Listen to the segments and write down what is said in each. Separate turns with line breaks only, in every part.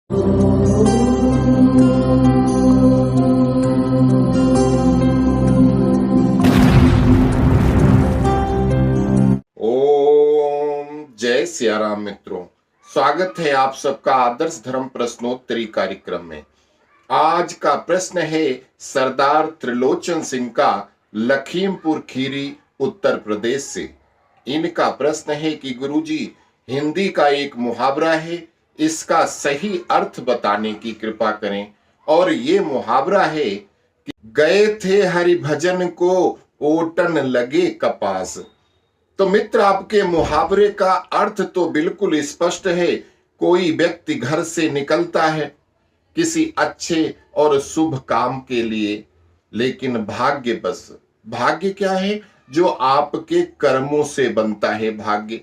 ओम जय सियाराम मित्रों, स्वागत है आप सबका आदर्श धर्म प्रश्नोत्तरी कार्यक्रम में। आज का प्रश्न है सरदार त्रिलोचन सिंह का, लखीमपुर खीरी उत्तर प्रदेश से। इनका प्रश्न है कि गुरुजी, हिंदी का एक मुहावरा है, इसका सही अर्थ बताने की कृपा करें। और ये मुहावरा है कि गए थे हरि भजन को, ओटन लगे कपास। तो मित्र, आपके मुहावरे का अर्थ तो बिल्कुल स्पष्ट है। कोई व्यक्ति घर से निकलता है किसी अच्छे और शुभ काम के लिए, लेकिन भाग्य क्या है? जो आपके कर्मों से बनता है भाग्य।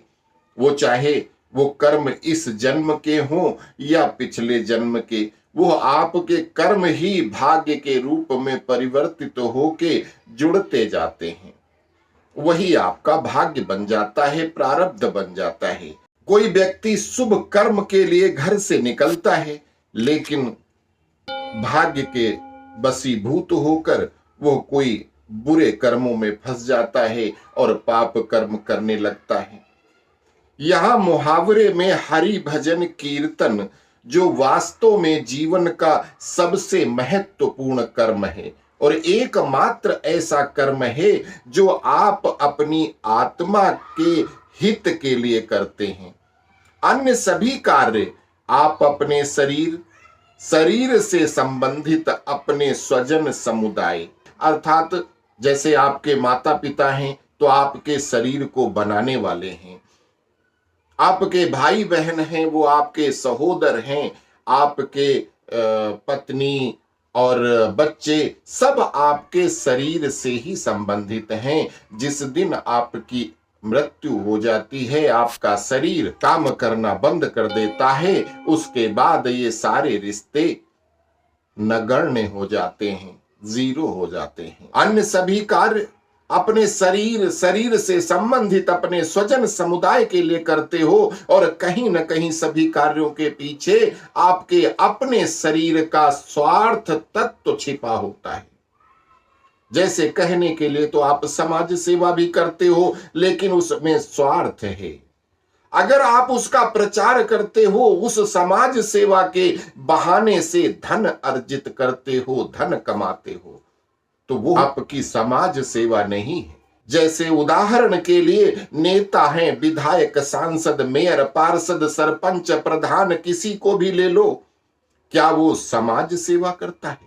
वो चाहे वो कर्म इस जन्म के हों या पिछले जन्म के, वो आपके कर्म ही भाग्य के रूप में परिवर्तित होके जुड़ते जाते हैं। वही आपका भाग्य बन जाता है, प्रारब्ध बन जाता है। कोई व्यक्ति शुभ कर्म के लिए घर से निकलता है, लेकिन भाग्य के वशीभूत होकर वो कोई बुरे कर्मों में फंस जाता है और पाप कर्म करने लगता है। यहां मुहावरे में हरि भजन कीर्तन, जो वास्तव में जीवन का सबसे महत्वपूर्ण कर्म है और एकमात्र ऐसा कर्म है जो आप अपनी आत्मा के हित के लिए करते हैं। अन्य सभी कार्य आप अपने शरीर से संबंधित अपने स्वजन समुदाय, अर्थात जैसे आपके माता पिता हैं तो आपके शरीर को बनाने वाले हैं, आपके भाई बहन हैं वो आपके सहोदर हैं, आपके पत्नी और बच्चे सब आपके शरीर से ही संबंधित हैं। जिस दिन आपकी मृत्यु हो जाती है, आपका शरीर काम करना बंद कर देता है, उसके बाद ये सारे रिश्ते नगण्य हो जाते हैं, जीरो हो जाते हैं। अन्य सभी कार्य अपने शरीर से संबंधित अपने स्वजन समुदाय के लिए करते हो और कहीं न कहीं सभी कार्यों के पीछे आपके अपने शरीर का स्वार्थ तत्व छिपा होता है। जैसे कहने के लिए तो आप समाज सेवा भी करते हो, लेकिन उसमें स्वार्थ है। अगर आप उसका प्रचार करते हो, उस समाज सेवा के बहाने से धन अर्जित करते हो, धन कमाते हो, तो वो आपकी समाज सेवा नहीं है। जैसे उदाहरण के लिए नेता हैं, विधायक, सांसद, मेयर, पार्षद, सरपंच, प्रधान, किसी को भी ले लो, क्या वो समाज सेवा करता है?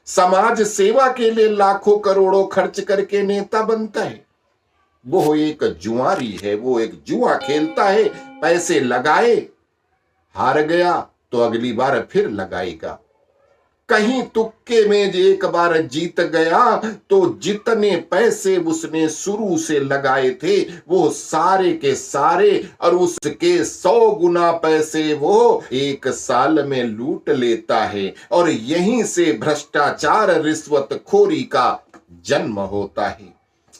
समाज सेवा के लिए लाखों करोड़ों खर्च करके नेता बनता है। वो एक जुआरी है, वो एक जुआ खेलता है, पैसे लगाए, हार गया तो अगली बार फिर लगाएगा। कहीं तुक्के में एक बार जीत गया तो जितने पैसे उसने शुरू से लगाए थे वो सारे के सारे और उसके 100 गुना पैसे वो एक साल में लूट लेता है। और यहीं से भ्रष्टाचार, रिश्वतखोरी का जन्म होता है।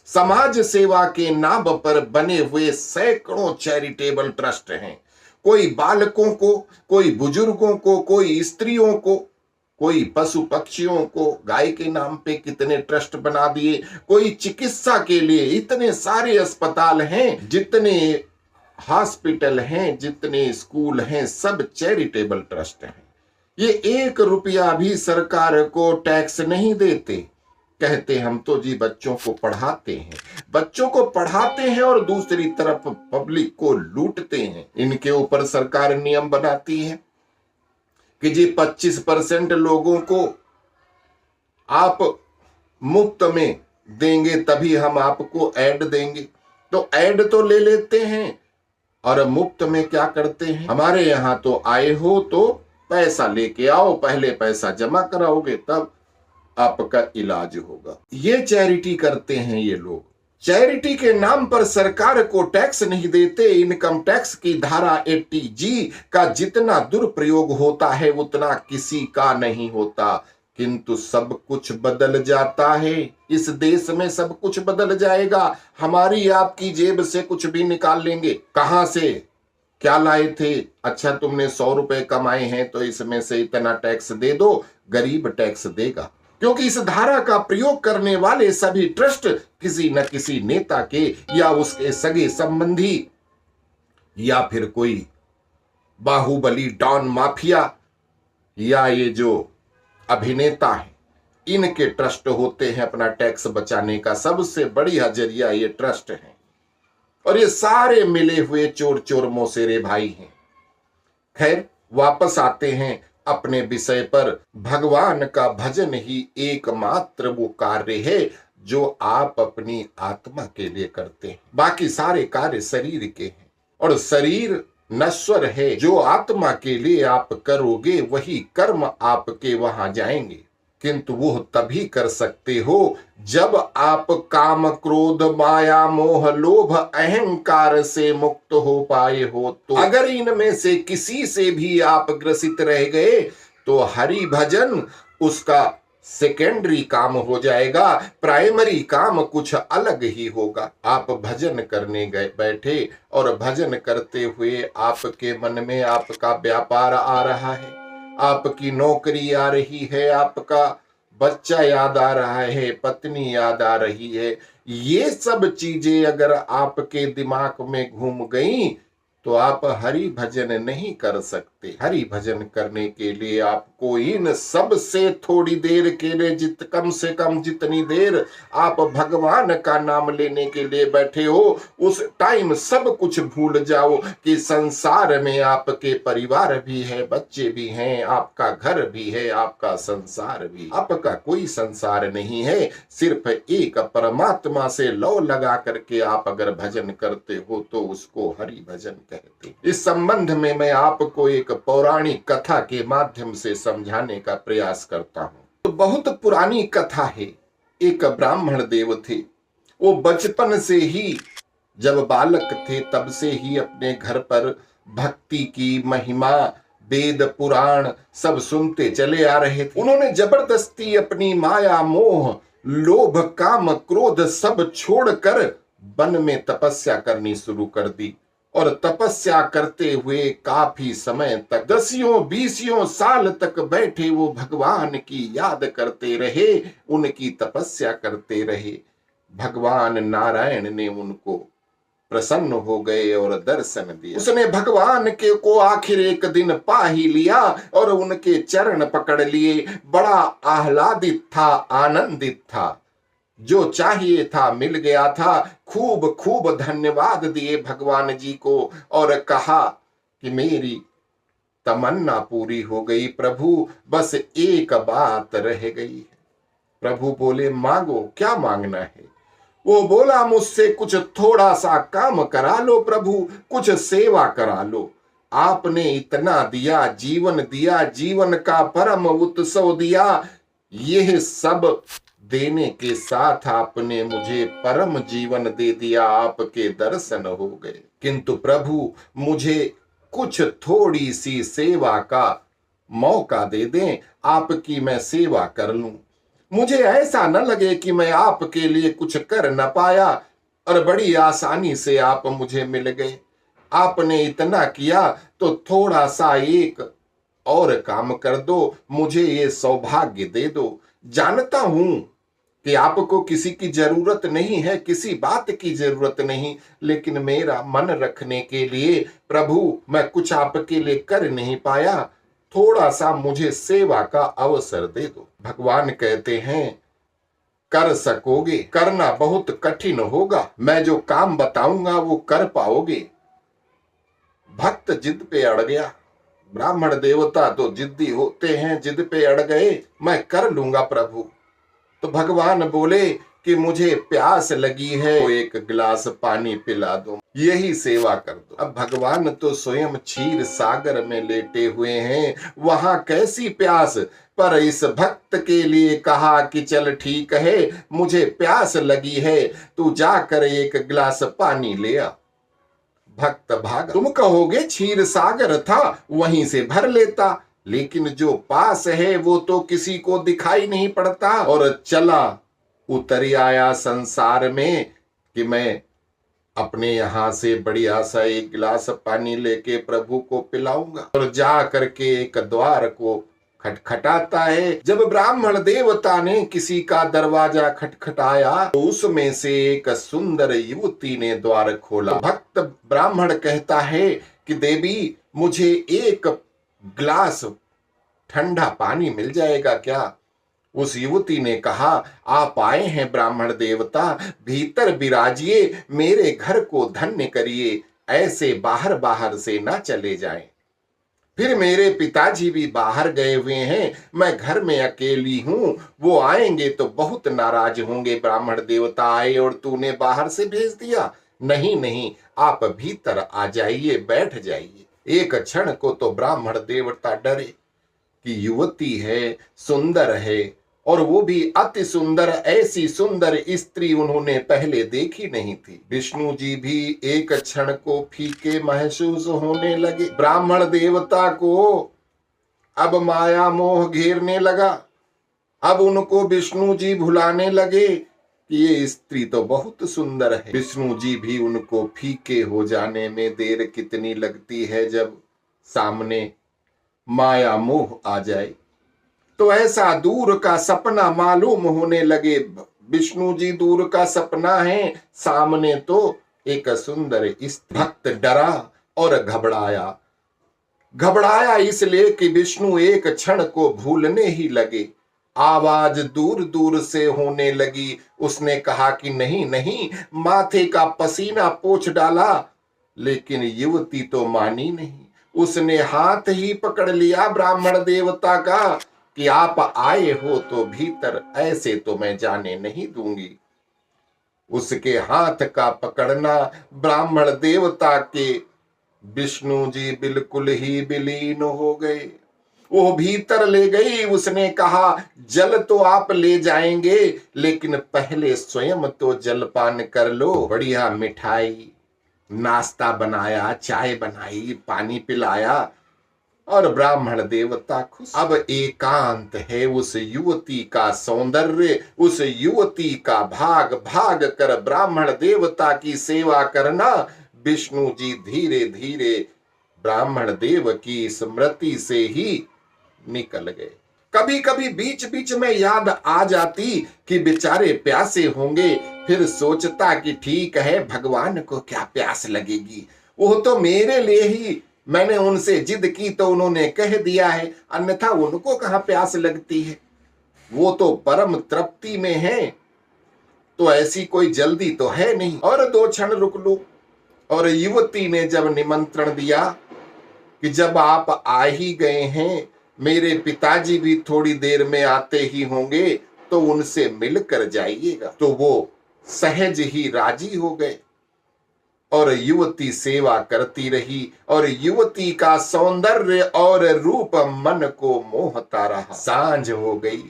समाज सेवा के नाम पर बने हुए सैकड़ों चैरिटेबल ट्रस्ट हैं। कोई बालकों को, कोई बुजुर्गों को, कोई स्त्रियों को, कोई पशु पक्षियों को, गाय के नाम पे कितने ट्रस्ट बना दिए, कोई चिकित्सा के लिए इतने सारे अस्पताल हैं, जितने हॉस्पिटल हैं, जितने स्कूल हैं, सब चैरिटेबल ट्रस्ट हैं। ये 1 रुपया भी सरकार को टैक्स नहीं देते। कहते हम तो जी बच्चों को पढ़ाते हैं और दूसरी तरफ पब्लिक को लूटते हैं। इनके ऊपर सरकार नियम बनाती है कि जी 25% लोगों को आप मुफ्त में देंगे तभी हम आपको ऐड देंगे। तो ऐड तो ले लेते हैं और मुफ्त में क्या करते हैं, हमारे यहां तो आए हो तो पैसा लेके आओ, पहले पैसा जमा कराओगे तब आपका इलाज होगा। ये चैरिटी करते हैं ये लोग। चैरिटी के नाम पर सरकार को टैक्स नहीं देते। इनकम टैक्स की धारा 80G का जितना दुरुपयोग होता है उतना किसी का नहीं होता, किंतु सब कुछ बदल जाता है। इस देश में सब कुछ बदल जाएगा। हमारी आपकी जेब से कुछ भी निकाल लेंगे। कहां से? क्या लाए थे? अच्छा, तुमने 100 रुपए कमाए हैं तो इसमें से इतना टैक्स दे दो, गरीब टैक्स देगा। क्योंकि इस धारा का प्रयोग करने वाले सभी ट्रस्ट किसी न किसी नेता के या उसके सगे संबंधी या फिर कोई बाहुबली डॉन माफिया या ये जो अभिनेता है, इनके ट्रस्ट होते हैं अपना टैक्स बचाने का। सबसे बढ़िया जरिया ये ट्रस्ट है और ये सारे मिले हुए चोर चोर मौसेरे भाई हैं। खैर, वापस आते हैं अपने विषय पर। भगवान का भजन ही एकमात्र वो कार्य है जो आप अपनी आत्मा के लिए करते हैं। बाकी सारे कार्य शरीर के हैं और शरीर नश्वर है। जो आत्मा के लिए आप करोगे वही कर्म आपके वहां जाएंगे, किंतु वो तभी कर सकते हो जब आप काम क्रोध माया मोह लोभ अहंकार से मुक्त हो पाए हो। तो अगर इनमें से किसी से भी आप ग्रसित रह गए तो हरि भजन उसका सेकेंडरी काम हो जाएगा, प्राइमरी काम कुछ अलग ही होगा। आप भजन करने गए बैठे और भजन करते हुए आपके मन में आपका व्यापार आ रहा है, आपकी नौकरी आ रही है, आपका बच्चा याद आ रहा है, पत्नी याद आ रही है। ये सब चीजें अगर आपके दिमाग में घूम गई तो आप हरि भजन नहीं कर सकते। हरि भजन करने के लिए आपको इन सब से थोड़ी देर के लिए कम से कम जितनी देर आप भगवान का नाम लेने के लिए बैठे हो उस टाइम सब कुछ भूल जाओ कि संसार में आपके परिवार भी है, बच्चे भी हैं, आपका घर भी है, आपका संसार भी। आपका कोई संसार नहीं है, सिर्फ एक परमात्मा से लौ लगा करके आप अगर भजन करते हो तो उसको हरि भजन कहते। इस संबंध में मैं आपको एक पौराणिक कथा के माध्यम से समझाने का प्रयास करता हूं। तो बहुत पुरानी कथा है। एक ब्राह्मण देव थे। वो बचपन से ही, जब बालक थे तब से ही अपने घर पर भक्ति की महिमा, वेद पुराण सब सुनते चले आ रहे थे। उन्होंने जबरदस्ती अपनी माया मोह लोभ काम क्रोध सब छोड़कर वन में तपस्या करनी शुरू कर दी और तपस्या करते हुए काफी समय तक 10-20 साल तक बैठे वो भगवान की याद करते रहे, उनकी तपस्या करते रहे। भगवान नारायण ने उनको प्रसन्न हो गए और दर्शन दिए। उसने भगवान के को आखिर एक दिन पा ही लिया और उनके चरण पकड़ लिए। बड़ा आह्लादित था, आनंदित था, जो चाहिए था मिल गया था। खूब खूब धन्यवाद दिए भगवान जी को और कहा कि मेरी तमन्ना पूरी हो गई प्रभु, बस एक बात रह गई है। प्रभु बोले मांगो, क्या मांगना है? वो बोला मुझसे कुछ थोड़ा सा काम करा लो प्रभु, कुछ सेवा करा लो। आपने इतना दिया, जीवन दिया, जीवन का परम उत्सव दिया, यह सब देने के साथ आपने मुझे परम जीवन दे दिया, आपके दर्शन हो गए। किंतु प्रभु मुझे कुछ थोड़ी सी सेवा का मौका दे दें, आपकी मैं सेवा कर लूं। मुझे ऐसा न लगे कि मैं आपके लिए कुछ कर न पाया और बड़ी आसानी से आप मुझे मिल गए। आपने इतना किया तो थोड़ा सा एक और काम कर दो, मुझे ये सौभाग्य दे दो। जानता हूं कि आपको किसी की जरूरत नहीं है, किसी बात की जरूरत नहीं, लेकिन मेरा मन रखने के लिए प्रभु मैं कुछ आपके लिए कर नहीं पाया, थोड़ा सा मुझे सेवा का अवसर दे दो। भगवान कहते हैं कर सकोगे, करना बहुत कठिन होगा, मैं जो काम बताऊंगा वो कर पाओगे। भक्त जिद पे अड़ गया। ब्राह्मण देवता तो जिद्दी होते हैं, जिद पे अड़ गए, मैं कर लूंगा प्रभु। तो भगवान बोले कि मुझे प्यास लगी है, तो एक गिलास पानी पिला दो, यही सेवा कर दो। अब भगवान तो स्वयं क्षीर सागर में लेटे हुए हैं, वहां कैसी प्यास, पर इस भक्त के लिए कहा कि चल ठीक है, मुझे प्यास लगी है, तू जाकर एक गिलास पानी ले आ। भक्त भागा। तुम कहोगे क्षीर सागर था, वहीं से भर लेता, लेकिन जो पास है वो तो किसी को दिखाई नहीं पड़ता। और चला उतर आया संसार में कि मैं अपने यहाँ से बढ़िया सा एक गिलास पानी लेके प्रभु को पिलाऊंगा। और जा करके एक द्वार को खटखटाता है। जब ब्राह्मण देवता ने किसी का दरवाजा खटखटाया तो उसमें से एक सुंदर युवती ने द्वार खोला। भक्त ब्राह्मण कहता है कि देवी, मुझे एक ग्लास ठंडा पानी मिल जाएगा क्या? उस युवती ने कहा, आप आए हैं ब्राह्मण देवता, भीतर विराजिए, मेरे घर को धन्य करिए, ऐसे बाहर बाहर से ना चले जाएं। फिर मेरे पिताजी भी बाहर गए हुए हैं, मैं घर में अकेली हूं, वो आएंगे तो बहुत नाराज होंगे। ब्राह्मण देवता आए और तूने बाहर से भेज दिया। नहीं नहीं, आप भीतर आ जाइए, बैठ जाइए। एक क्षण को तो ब्राह्मण देवता डरे कि युवती है, सुंदर है, और वो भी अति सुंदर। ऐसी सुंदर स्त्री उन्होंने पहले देखी नहीं थी। विष्णु जी भी एक क्षण को फीके महसूस होने लगे। ब्राह्मण देवता को अब माया मोह घेरने लगा। अब उनको विष्णु जी भुलाने लगे कि ये स्त्री तो बहुत सुंदर है। विष्णु जी भी उनको फीके हो जाने में देर कितनी लगती है, जब सामने माया मोह आ जाए तो ऐसा दूर का सपना मालूम होने लगे। विष्णु जी दूर का सपना है, सामने तो एक सुंदर स्त्री। भक्त डरा और घबराया। घबराया इसलिए कि विष्णु एक क्षण को भूलने ही लगे। आवाज दूर दूर से होने लगी। उसने कहा कि नहीं नहीं, माथे का पसीना पोंछ डाला, लेकिन युवती तो मानी नहीं। उसने हाथ ही पकड़ लिया ब्राह्मण देवता का कि आप आए हो तो भीतर, ऐसे तो मैं जाने नहीं दूंगी। उसके हाथ का पकड़ना ब्राह्मण देवता के विष्णु जी बिल्कुल ही विलीन हो गए। वो भीतर ले गई। उसने कहा, जल तो आप ले जाएंगे, लेकिन पहले स्वयं तो जलपान कर लो। बढ़िया मिठाई, नाश्ता बनाया, चाय बनाई, पानी पिलाया और ब्राह्मण देवता खुश। अब एकांत है। उस युवती का सौंदर्य, उस युवती का भाग भाग कर ब्राह्मण देवता की सेवा करना। विष्णु जी धीरे धीरे ब्राह्मण देव की स्मृति से ही निकल गए। कभी कभी बीच बीच में याद आ जाती कि बेचारे प्यासे होंगे। फिर सोचता कि ठीक है, भगवान को क्या प्यास लगेगी, वो तो मेरे लिए ही, मैंने उनसे जिद की तो उन्होंने कह दिया है, अन्यथा उनको कहां प्यास लगती है, वो तो परम तृप्ति में है, तो ऐसी कोई जल्दी तो है नहीं, और 2 क्षण रुक लो। और युवती ने जब निमंत्रण दिया कि जब आप आ ही गए हैं, मेरे पिताजी भी थोड़ी देर में आते ही होंगे, तो उनसे मिलकर जाइएगा, तो वो सहज ही राजी हो गए। और युवती सेवा करती रही और युवती का सौंदर्य और रूप मन को मोहता रहा। सांझ हो गई,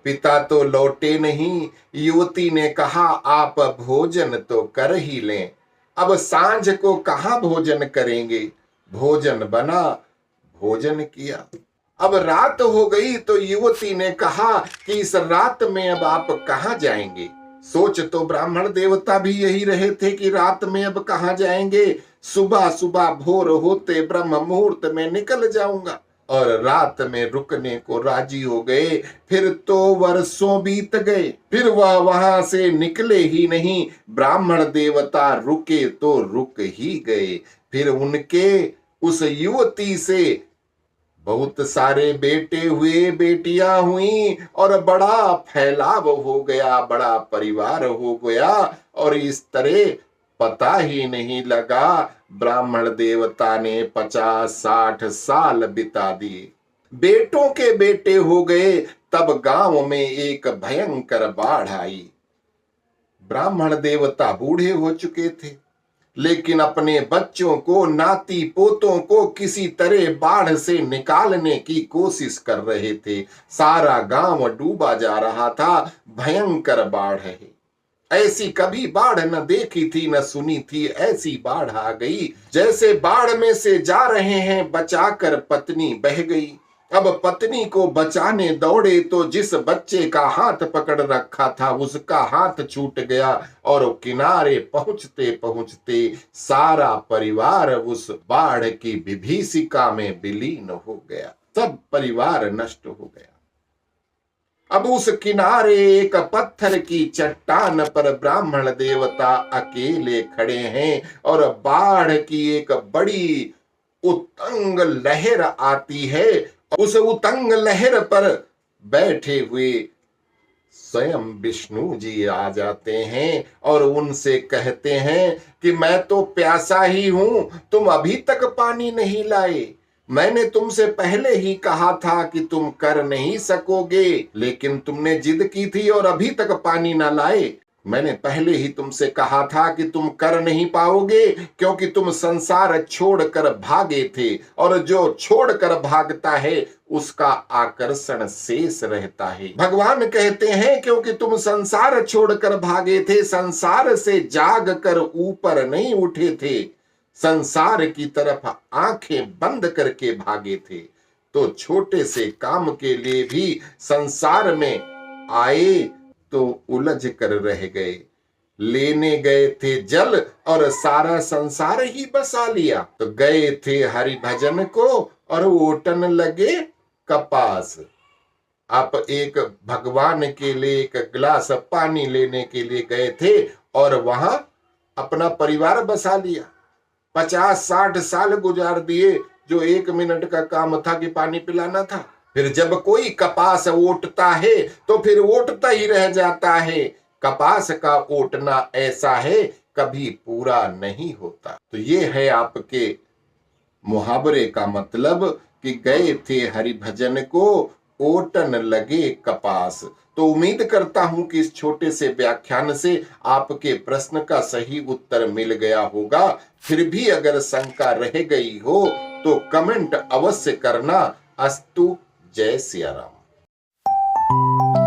पिता तो लौटे नहीं। युवती ने कहा, आप भोजन तो कर ही लें। अब सांझ को कहां भोजन करेंगे? भोजन बना, भोजन किया। अब रात हो गई तो युवती ने कहा कि इस रात में अब आप कहां जाएंगे? सोच तो ब्राह्मण देवता भी यही रहे थे कि रात में अब कहां जाएंगे, सुबह सुबह भोर होते ब्रह्म मुहूर्त में निकल जाऊंगा। और रात में रुकने को राजी हो गए। फिर तो वर्षों बीत गए, फिर वह वहां से निकले ही नहीं। ब्राह्मण देवता रुके तो रुक ही गए। फिर उनके उस युवती से बहुत सारे बेटे हुए, बेटियां हुई, और बड़ा फैलाव हो गया, बड़ा परिवार हो गया। और इस तरह पता ही नहीं लगा, ब्राह्मण देवता ने 50-60 साल बिता दिए। बेटों के बेटे हो गए। तब गांव में एक भयंकर बाढ़ आई। ब्राह्मण देवता बूढ़े हो चुके थे, लेकिन अपने बच्चों को, नाती पोतों को किसी तरह बाढ़ से निकालने की कोशिश कर रहे थे। सारा गांव डूबा जा रहा था। भयंकर बाढ़ है, ऐसी कभी बाढ़ न देखी थी न सुनी थी। ऐसी बाढ़ आ गई, जैसे बाढ़ में से जा रहे हैं, बचाकर पत्नी बह गई। अब पत्नी को बचाने दौड़े तो जिस बच्चे का हाथ पकड़ रखा था उसका हाथ छूट गया और किनारे पहुंचते पहुंचते सारा परिवार उस बाढ़ की विभीषिका में विलीन हो गया। सब परिवार नष्ट हो गया। अब उस किनारे एक पत्थर की चट्टान पर ब्राह्मण देवता अकेले खड़े हैं और बाढ़ की एक बड़ी उत्तंग लहर आती है। उस उत्तंग लहर पर बैठे हुए स्वयं विष्णु जी आ जाते हैं और उनसे कहते हैं कि मैं तो प्यासा ही हूं, तुम अभी तक पानी नहीं लाए। मैंने तुमसे पहले ही कहा था कि तुम कर नहीं सकोगे, लेकिन तुमने जिद की थी और अभी तक पानी ना लाए। मैंने पहले ही तुमसे कहा था कि तुम कर नहीं पाओगे, क्योंकि तुम संसार छोड़कर भागे थे और जो छोड़कर भागता है उसका आकर्षण शेष रहता है। भगवान कहते हैं क्योंकि तुम संसार छोड़कर भागे थे, संसार से जाग कर ऊपर नहीं उठे थे, संसार की तरफ आंखें बंद करके भागे थे, तो छोटे से काम के लिए भी संसार में आए तो उलझ कर रह गए। लेने गए थे जल और सारा संसार ही बसा लिया। तो गए थे हरि भजन को और ओटन लगे कपास। आप एक भगवान के लिए एक गिलास पानी लेने के लिए गए थे और वहां अपना परिवार बसा लिया। 50-60 साल गुजार दिए जो 1 मिनट का काम था कि पानी पिलाना था। फिर जब कोई कपास ओटता है तो फिर ओटता ही रह जाता है। कपास का ओटना ऐसा है, कभी पूरा नहीं होता। तो ये है आपके मुहावरे का मतलब कि गए थे हरि भजन को, ओटन लगे कपास। तो उम्मीद करता हूं कि इस छोटे से व्याख्यान से आपके प्रश्न का सही उत्तर मिल गया होगा। फिर भी अगर शंका रह गई हो तो कमेंट अवश्य करना। अस्तु। जय सिया राम।